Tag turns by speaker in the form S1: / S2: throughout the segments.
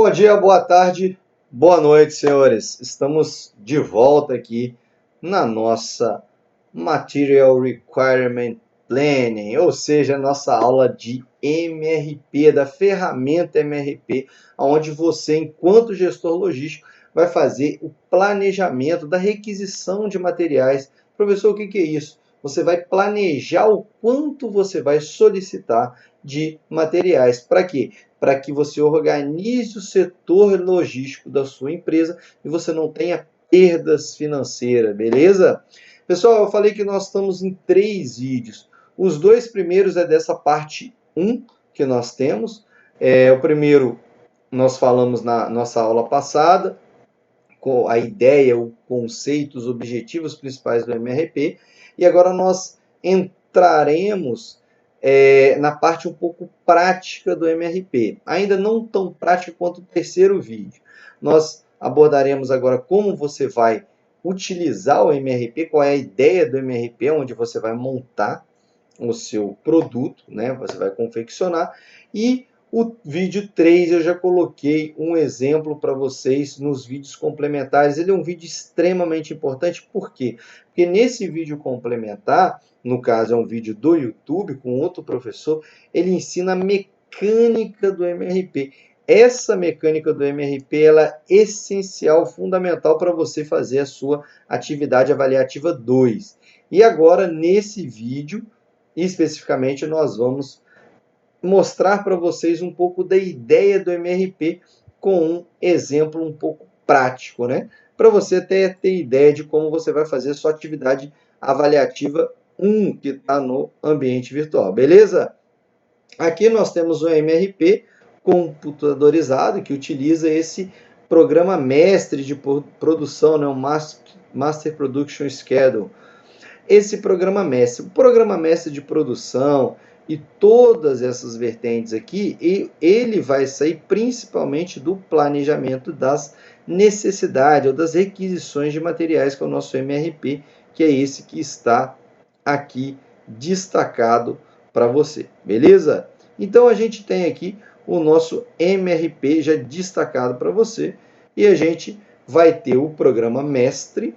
S1: Bom dia, boa tarde, boa noite, senhores. Estamos de volta aqui na nossa Material Requirement Planning, ou seja, nossa aula de MRP, da ferramenta MRP, onde você, enquanto gestor logístico, vai fazer o planejamento da requisição de materiais. Professor, o que é isso? Você vai planejar o quanto você vai solicitar de materiais. Para quê? Para que você organize o setor logístico da sua empresa e você não tenha perdas financeiras, beleza? Pessoal, eu falei que nós estamos em 3 vídeos. Os 2 primeiros é dessa parte 1 que nós temos. O primeiro nós falamos na nossa aula passada, com a ideia, o conceito, os objetivos principais do MRP. E agora nós entraremos na parte um pouco prática do MRP. Ainda não tão prática quanto o terceiro vídeo. Nós abordaremos agora como você vai utilizar o MRP, qual é a ideia do MRP, onde você vai montar o seu produto, né? Você vai confeccionar. E o vídeo 3 eu já coloquei um exemplo para vocês nos vídeos complementares. Ele é um vídeo extremamente importante, por quê? Porque nesse vídeo complementar, no caso é um vídeo do YouTube com outro professor, ele ensina a mecânica do MRP. Essa mecânica do MRP ela é essencial, fundamental para você fazer a sua atividade avaliativa 2. E agora, nesse vídeo, especificamente, nós vamos mostrar para vocês um pouco da ideia do MRP com um exemplo um pouco prático, né? Para você até ter ideia de como você vai fazer a sua atividade avaliativa 1, que está no ambiente virtual, beleza? Aqui nós temos o MRP computadorizado, que utiliza esse programa mestre de produção, né? O Master Production Schedule. Esse programa mestre, o programa mestre de produção e todas essas vertentes aqui, ele vai sair principalmente do planejamento das necessidades ou das requisições de materiais, que é o nosso MRP, que é esse que está aqui destacado para você, beleza? Então a gente tem aqui o nosso MRP já destacado para você e a gente vai ter o programa mestre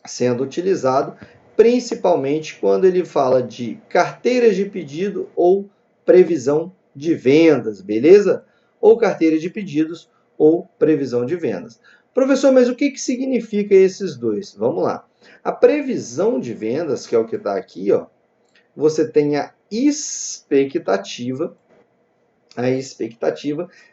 S1: sendo utilizado principalmente quando ele fala de carteiras de pedido ou previsão de vendas, beleza? Ou carteira de pedidos ou previsão de vendas. Professor, mas o que significa esses dois? Vamos lá. A previsão de vendas, que é o que está aqui, ó, você tem a expectativa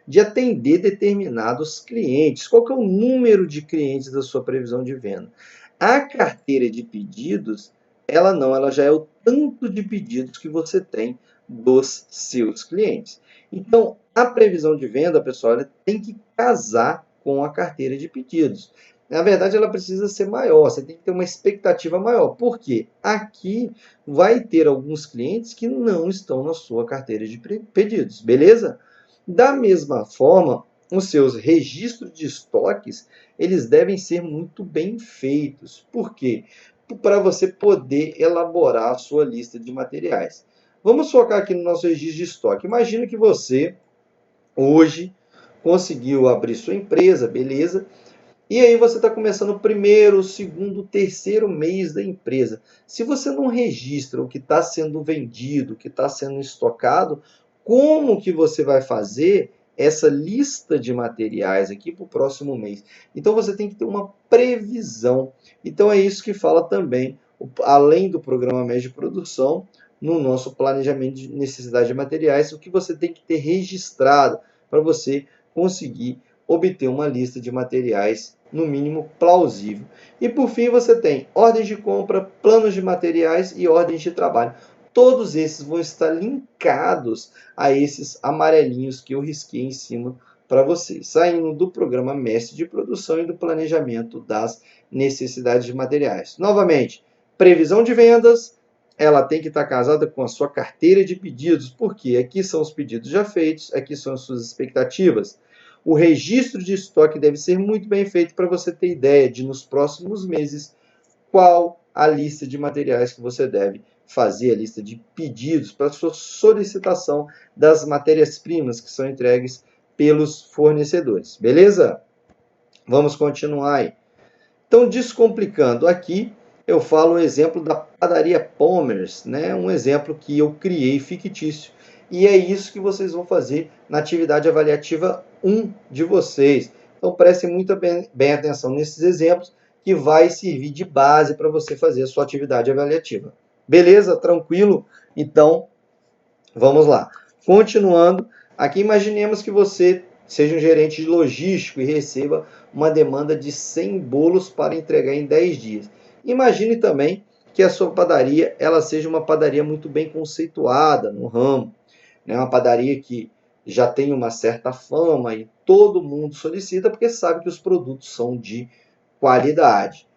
S1: de atender determinados clientes. Qual que é o número de clientes da sua previsão de venda? A carteira de pedidos, ela já é o tanto de pedidos que você tem dos seus clientes. Então, a previsão de venda, pessoal, ela tem que casar com a carteira de pedidos. Na verdade, ela precisa ser maior, você tem que ter uma expectativa maior. Por quê? Aqui vai ter alguns clientes que não estão na sua carteira de pedidos, beleza? Da mesma forma, os seus registros de estoques, eles devem ser muito bem feitos. Por quê? Para você poder elaborar a sua lista de materiais. Vamos focar aqui no nosso registro de estoque. Imagina que você, hoje, conseguiu abrir sua empresa, beleza? E aí você está começando o primeiro, o segundo, o terceiro mês da empresa. Se você não registra o que está sendo vendido, o que está sendo estocado, como que você vai fazer essa lista de materiais aqui para o próximo mês? Então você tem que ter uma previsão. Então é isso que fala também, além do programa médio de produção, no nosso planejamento de necessidade de materiais, o que você tem que ter registrado para você conseguir obter uma lista de materiais, no mínimo, plausível. E, por fim, você tem ordens de compra, planos de materiais e ordens de trabalho. Todos esses vão estar linkados a esses amarelinhos que eu risquei em cima para vocês, saindo do programa mestre de produção e do planejamento das necessidades de materiais. Novamente, previsão de vendas, ela tem que estar casada com a sua carteira de pedidos, porque aqui são os pedidos já feitos, aqui são as suas expectativas. O registro de estoque deve ser muito bem feito para você ter ideia de, nos próximos meses, qual a lista de materiais que você deve fazer, a lista de pedidos para a sua solicitação das matérias-primas que são entregues pelos fornecedores. Beleza? Vamos continuar aí. Então, descomplicando aqui, eu falo o exemplo da padaria Pomers, né? Um exemplo que eu criei fictício. E é isso que vocês vão fazer na atividade avaliativa 1 de vocês. Então, prestem muito bem atenção nesses exemplos, que vai servir de base para você fazer a sua atividade avaliativa. Beleza? Tranquilo? Então, vamos lá. Continuando, aqui imaginemos que você seja um gerente de logístico e receba uma demanda de 100 bolos para entregar em 10 dias. Imagine também que a sua padaria ela seja uma padaria muito bem conceituada no ramo, né? Uma padaria que já tem uma certa fama e todo mundo solicita porque sabe que os produtos são de qualidade.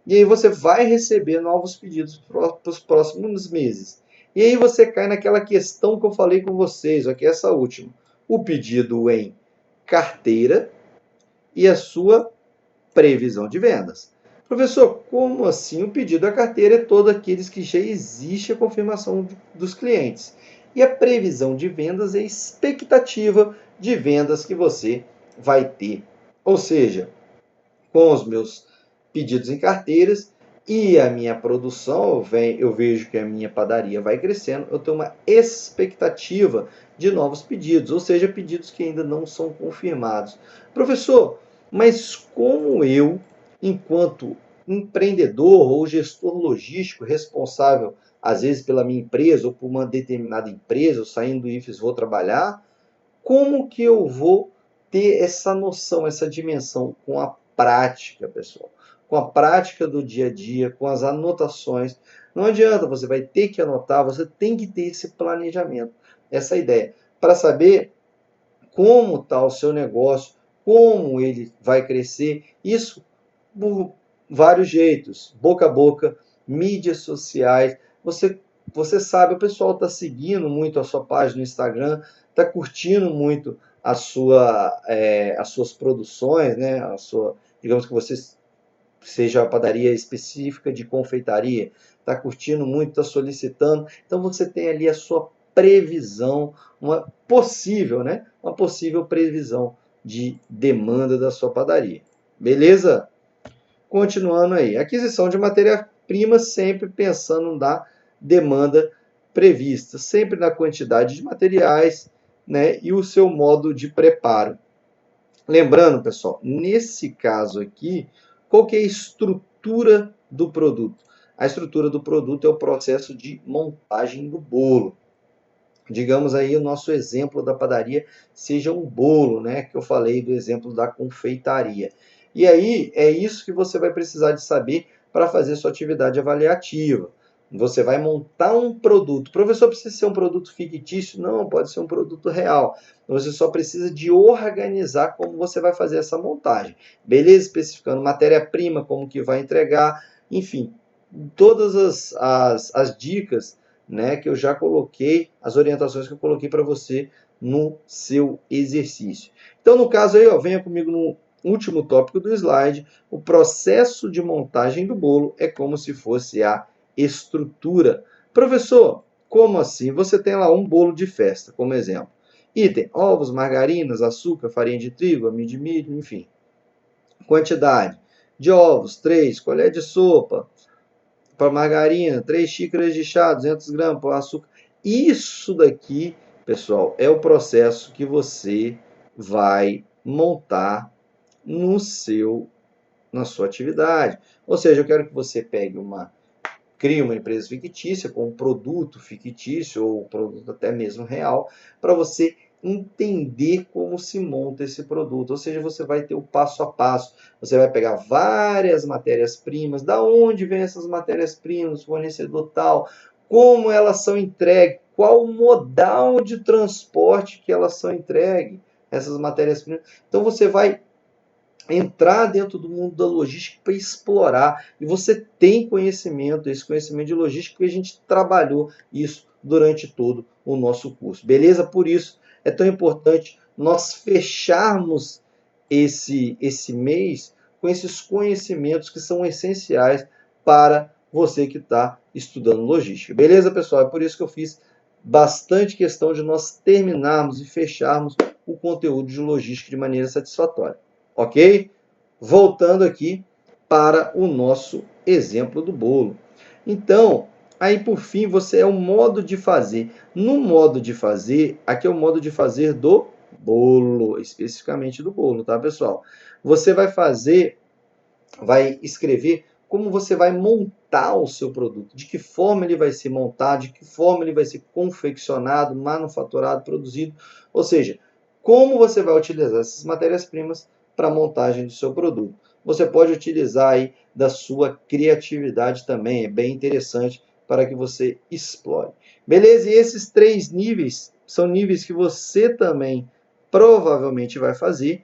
S1: E aí você vai receber novos pedidos para os próximos meses. E aí você cai naquela questão que eu falei com vocês, aqui essa última. O pedido em carteira e a sua previsão de vendas. Professor, como assim o pedido à carteira é todo aqueles que já existe a confirmação dos clientes? E a previsão de vendas é a expectativa de vendas que você vai ter. Ou seja, com os meus pedidos em carteiras e a minha produção, eu vejo que a minha padaria vai crescendo, eu tenho uma expectativa de novos pedidos, ou seja, pedidos que ainda não são confirmados. Professor, mas como eu, enquanto empreendedor ou gestor logístico responsável, às vezes pela minha empresa ou por uma determinada empresa, eu saindo do IFES vou trabalhar, como que eu vou ter essa noção, essa dimensão com a prática, pessoal? Com a prática do dia a dia, com as anotações. Não adianta, você vai ter que anotar, você tem que ter esse planejamento, essa ideia, para saber como está o seu negócio, como ele vai crescer. Isso por vários jeitos, boca a boca, mídias sociais. Você sabe, o pessoal está seguindo muito a sua página no Instagram, está curtindo muito as suas produções, né? Digamos que você seja a padaria específica de confeitaria, está curtindo muito, está solicitando. Então você tem ali a sua previsão, uma possível, né? Uma possível previsão de demanda da sua padaria. Beleza? Continuando aí, aquisição de matéria-prima sempre pensando na demanda prevista, sempre na quantidade de materiais, né, e o seu modo de preparo. Lembrando, pessoal, nesse caso aqui, qual que é a estrutura do produto? A estrutura do produto é o processo de montagem do bolo. Digamos aí o nosso exemplo da padaria seja um bolo, né? Que eu falei do exemplo da confeitaria. E aí é isso que você vai precisar de saber para fazer sua atividade avaliativa. Você vai montar um produto. Professor, precisa ser um produto fictício? Não, pode ser um produto real. Você só precisa de organizar como você vai fazer essa montagem. Beleza? Especificando matéria-prima, como que vai entregar, enfim, todas as dicas, né, que eu já coloquei, as orientações que eu coloquei para você no seu exercício. Então, no caso aí, ó, venha comigo no último tópico do slide. O processo de montagem do bolo é como se fosse a estrutura. Professor, como assim? Você tem lá um bolo de festa, como exemplo. Item: ovos, margarinas, açúcar, farinha de trigo, amido de milho, enfim. Quantidade de ovos, 3. Colher de sopa para margarina, 3 xícaras de chá, 200 gramas para açúcar. Isso daqui, pessoal, é o processo que você vai montar na sua atividade. Ou seja, eu quero que você crie uma empresa fictícia com um produto fictício ou um produto até mesmo real, para você entender como se monta esse produto. Ou seja, você vai ter o passo a passo. Você vai pegar várias matérias-primas, da onde vem essas matérias-primas, fornecedor tal, como elas são entregues, qual o modal de transporte que elas são entregues, essas matérias-primas. Então você vai entrar dentro do mundo da logística para explorar. E você tem conhecimento, esse conhecimento de logística, porque a gente trabalhou isso durante todo o nosso curso. Beleza? Por isso é tão importante nós fecharmos esse mês com esses conhecimentos que são essenciais para você que está estudando logística. Beleza, pessoal? É por isso que eu fiz bastante questão de nós terminarmos e fecharmos o conteúdo de logística de maneira satisfatória. Ok? Voltando aqui para o nosso exemplo do bolo. Então, aí por fim, você é o modo de fazer. No modo de fazer, aqui é o modo de fazer do bolo, especificamente do bolo, tá, pessoal? Você vai escrever como você vai montar o seu produto, de que forma ele vai ser montado, de que forma ele vai ser confeccionado, manufaturado, produzido, ou seja, como você vai utilizar essas matérias-primas para a montagem do seu produto. Você pode utilizar aí da sua criatividade também, é bem interessante para que você explore. Beleza? E esses 3 níveis são níveis que você também provavelmente vai fazer.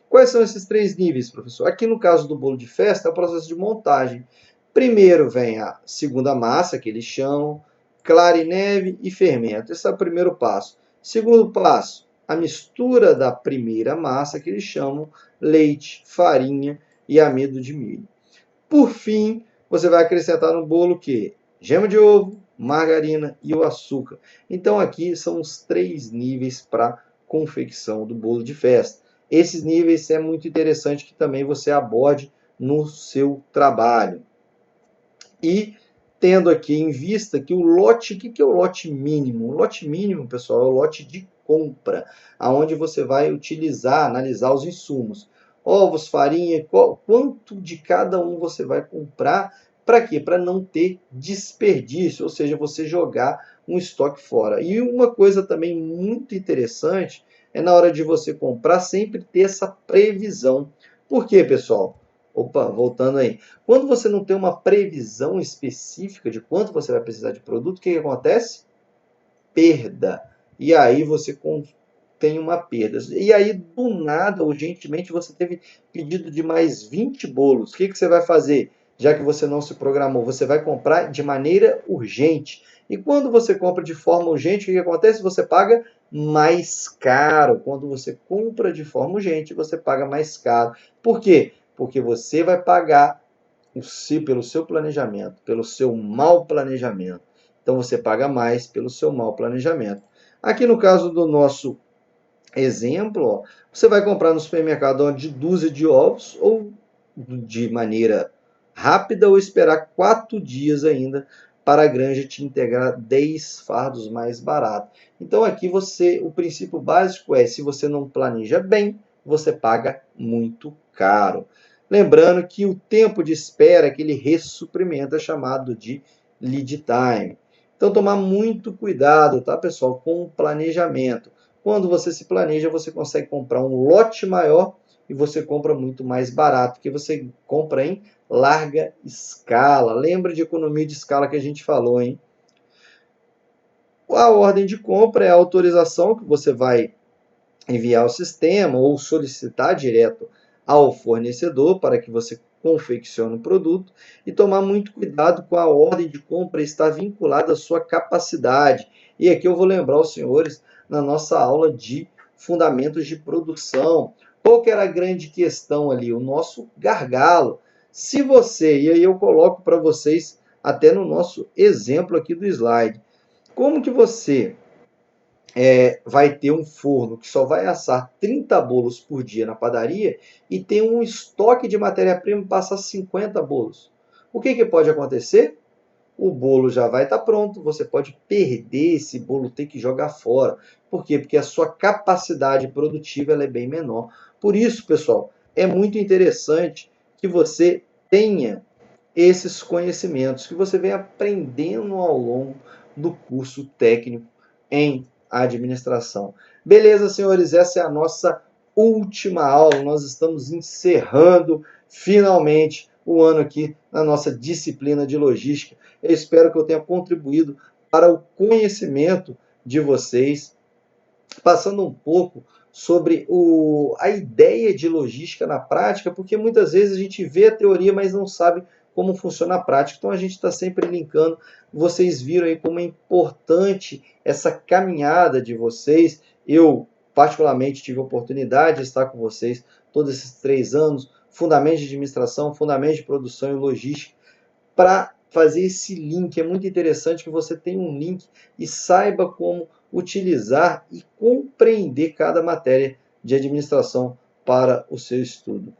S1: Quais são esses 3 níveis, professor? Aqui no caso do bolo de festa, é o processo de montagem. Primeiro vem a segunda massa, que eles chamam, clara e neve e fermento. Esse é o primeiro passo. Segundo passo, a mistura da primeira massa, que eles chamam leite, farinha e amido de milho. Por fim, você vai acrescentar no bolo o quê? Gema de ovo, margarina e o açúcar. Então aqui são os 3 níveis para confecção do bolo de festa. Esses níveis é muito interessante que também você aborde no seu trabalho. E tendo aqui em vista que o lote, o que é o lote mínimo? O lote mínimo, pessoal, é o lote de compra, aonde você vai utilizar, analisar os insumos. Ovos, farinha, quanto de cada um você vai comprar, para quê? Para não ter desperdício, ou seja, você jogar um estoque fora. E uma coisa também muito interessante é na hora de você comprar sempre ter essa previsão. Por quê, pessoal? Opa, voltando aí. Quando você não tem uma previsão específica de quanto você vai precisar de produto, o que acontece? Perda. E aí você tem uma perda. E aí, do nada, urgentemente, você teve pedido de mais 20 bolos. O que você vai fazer? Já que você não se programou, você vai comprar de maneira urgente. E quando você compra de forma urgente, o que acontece? Você paga mais caro. Quando você compra de forma urgente, você paga mais caro. Por quê? Porque você vai pagar pelo seu planejamento, pelo seu mau planejamento. Então você paga mais pelo seu mau planejamento. Aqui no caso do nosso exemplo, ó, você vai comprar no supermercado de dúzia de ovos ou de maneira rápida ou esperar 4 dias ainda para a granja te integrar 10 fardos mais barato. Então aqui o princípio básico é, se você não planeja bem, você paga muito caro. Lembrando que o tempo de espera, aquele ressuprimento, é chamado de lead time. Então tomar muito cuidado, tá, pessoal, com o planejamento. Quando você se planeja, você consegue comprar um lote maior e você compra muito mais barato, porque você compra em larga escala. Lembra de economia de escala que a gente falou, hein? A ordem de compra é a autorização que você vai enviar ao sistema ou solicitar direto ao fornecedor para que você confeccione o produto e tomar muito cuidado com a ordem de compra estar vinculada à sua capacidade. E aqui eu vou lembrar os senhores na nossa aula de fundamentos de produção. Qual que era a grande questão ali? O nosso gargalo. Se você, e aí eu coloco para vocês até no nosso exemplo aqui do slide, como que você vai ter um forno que só vai assar 30 bolos por dia na padaria e tem um estoque de matéria-prima para passar 50 bolos. O que pode acontecer? O bolo já vai estar pronto, você pode perder esse bolo, ter que jogar fora. Por quê? Porque a sua capacidade produtiva ela é bem menor. Por isso, pessoal, é muito interessante que você tenha esses conhecimentos, que você venha aprendendo ao longo do curso técnico em administração. Beleza, senhores? Essa é a nossa última aula. Nós estamos encerrando finalmente o ano aqui na nossa disciplina de logística. Eu espero que eu tenha contribuído para o conhecimento de vocês, passando um pouco sobre a ideia de logística na prática, porque muitas vezes a gente vê a teoria, mas não sabe como funciona a prática. Então a gente está sempre linkando. Vocês viram aí como é importante essa caminhada de vocês. Eu, particularmente, tive a oportunidade de estar com vocês todos esses 3 anos, fundamentos de administração, fundamentos de produção e logística, para fazer esse link. É muito interessante que você tenha um link e saiba como utilizar e compreender cada matéria de administração para o seu estudo.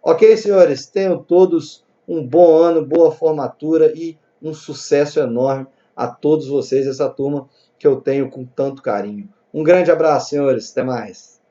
S1: Ok, senhores? Tenham todos um bom ano, boa formatura e um sucesso enorme a todos vocês, essa turma que eu tenho com tanto carinho. Um grande abraço, senhores. Até mais.